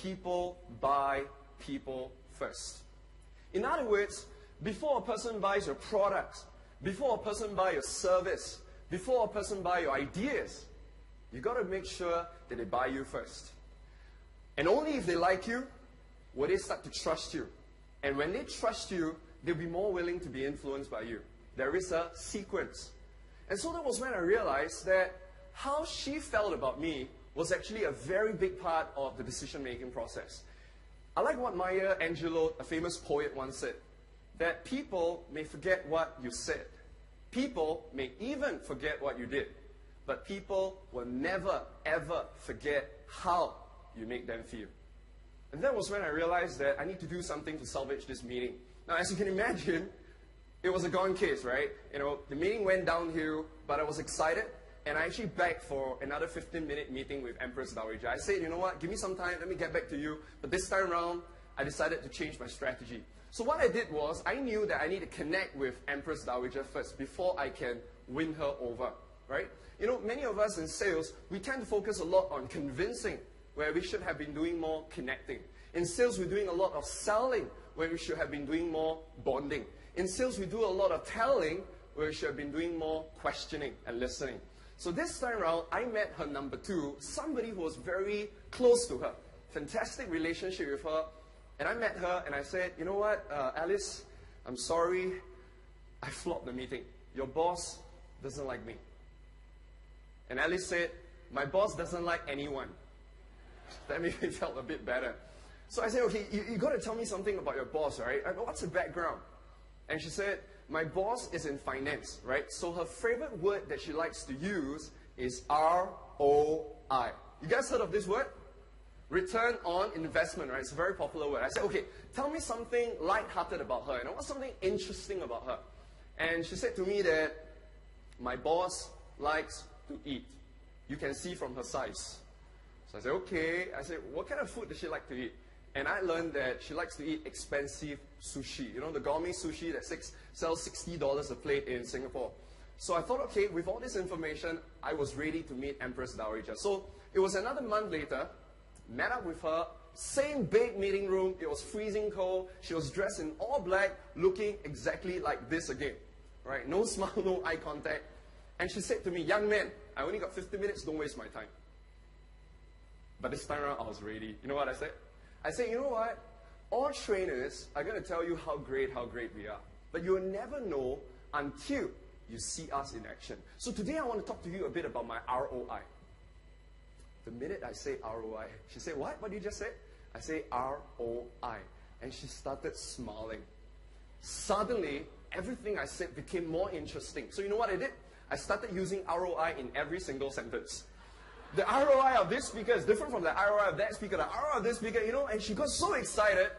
people buy people first. In other words, before a person buys your products, before a person buys your service, before a person buys your ideas, you got to make sure that they buy you first. And only if they like you, will they start to trust you. And when they trust you, they'll be more willing to be influenced by you. There is a sequence. And so that was when I realized that how she felt about me was actually a very big part of the decision-making process. I like what Maya Angelou, a famous poet, once said, that people may forget what you said. People may even forget what you did. But people will never, ever forget how you make them feel. And that was when I realized that I need to do something to salvage this meeting. Now, as you can imagine, it was a gone case, right? You know, the meeting went downhill, but I was excited, and I actually begged for another 15-minute meeting with Empress Dowager. I said, you know what, give me some time, let me get back to you. But this time around, I decided to change my strategy. So what I did was, I knew that I need to connect with Empress Dowager first before I can win her over, right? You know, many of us in sales, we tend to focus a lot on convincing, where we should have been doing more connecting. In sales, we're doing a lot of selling, where we should have been doing more bonding. In sales, we do a lot of telling, where we should have been doing more questioning and listening. So this time around, I met her number two, somebody who was very close to her. Fantastic relationship with her. And I met her and I said, you know what, Alice, I'm sorry, I flopped the meeting. Your boss doesn't like me. And Alice said, my boss doesn't like anyone. That made me feel a bit better. So I said, okay, you got to tell me something about your boss, right? What's the background? And she said, my boss is in finance, right? So her favorite word that she likes to use is ROI. You guys heard of this word? Return on investment, right? It's a very popular word. I said, okay, tell me something lighthearted about her. You know, what's something interesting about her? And she said to me that my boss likes to eat. You can see from her size. So I said, okay. I said, what kind of food does she like to eat? And I learned that she likes to eat expensive sushi. You know, the gourmet sushi that sells $60 a plate in Singapore. So I thought, okay, with all this information, I was ready to meet Empress Dowager. So it was another month later, met up with her, same big meeting room. It was freezing cold. She was dressed in all black, looking exactly like this again. Right? No smile, no eye contact. And she said to me, young man, I only got 50 minutes, don't waste my time. But this time around, I was ready. You know what I said? I said, you know what? All trainers are going to tell you how great we are. But you'll never know until you see us in action. So today I want to talk to you a bit about my ROI. The minute I say ROI, she said, what? What did you just say? I say ROI. And she started smiling. Suddenly, everything I said became more interesting. So you know what I did? I started using ROI in every single sentence. The ROI of this speaker is different from the ROI of that speaker, the ROI of this speaker, you know, and she got so excited,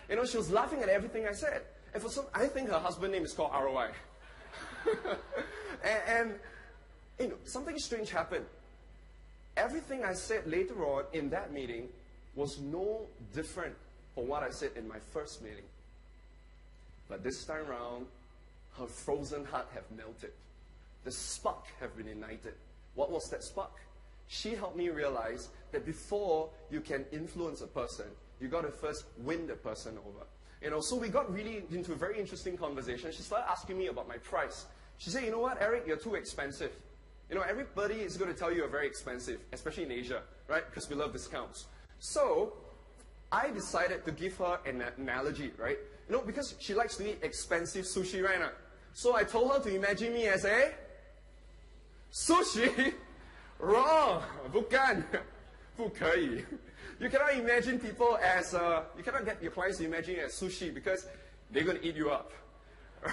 you know, she was laughing at everything I said. And for some, I think her husband's name is called ROI. and you know, something strange happened. Everything I said later on in that meeting was no different from what I said in my first meeting. But this time around, her frozen heart have melted. The spark have been ignited. What was that spark? She helped me realize that before you can influence a person, you got to first win the person over. You know, so we got really into a very interesting conversation. She started asking me about my price. She said, you know what, Eric, you're too expensive. You know, everybody is going to tell you you're very expensive, especially in Asia, right? Because we love discounts. So I decided to give her an analogy, right? You know, because she likes to eat expensive sushi right now. So I told her to imagine me as a sushi. Wrong, 不干, 不可以. You cannot imagine people as, you cannot get your clients to imagine you as sushi because they're going to eat you up.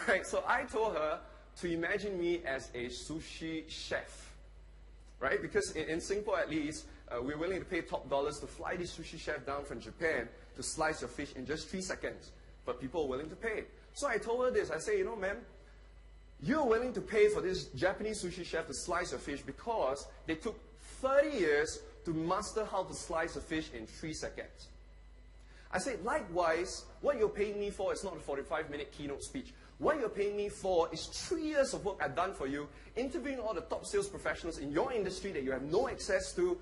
Right? So I told her to imagine me as a sushi chef. Right? Because in Singapore at least, we're willing to pay top dollars to fly this sushi chef down from Japan to slice your fish in just 3 seconds. But people are willing to pay. So I told her this. I say, you know, ma'am, you're willing to pay for this Japanese sushi chef to slice your fish because they took 30 years to master how to slice a fish in 3 seconds. I said, likewise, what you're paying me for is not a 45-minute keynote speech. What you're paying me for is 3 years of work I've done for you, interviewing all the top sales professionals in your industry that you have no access to,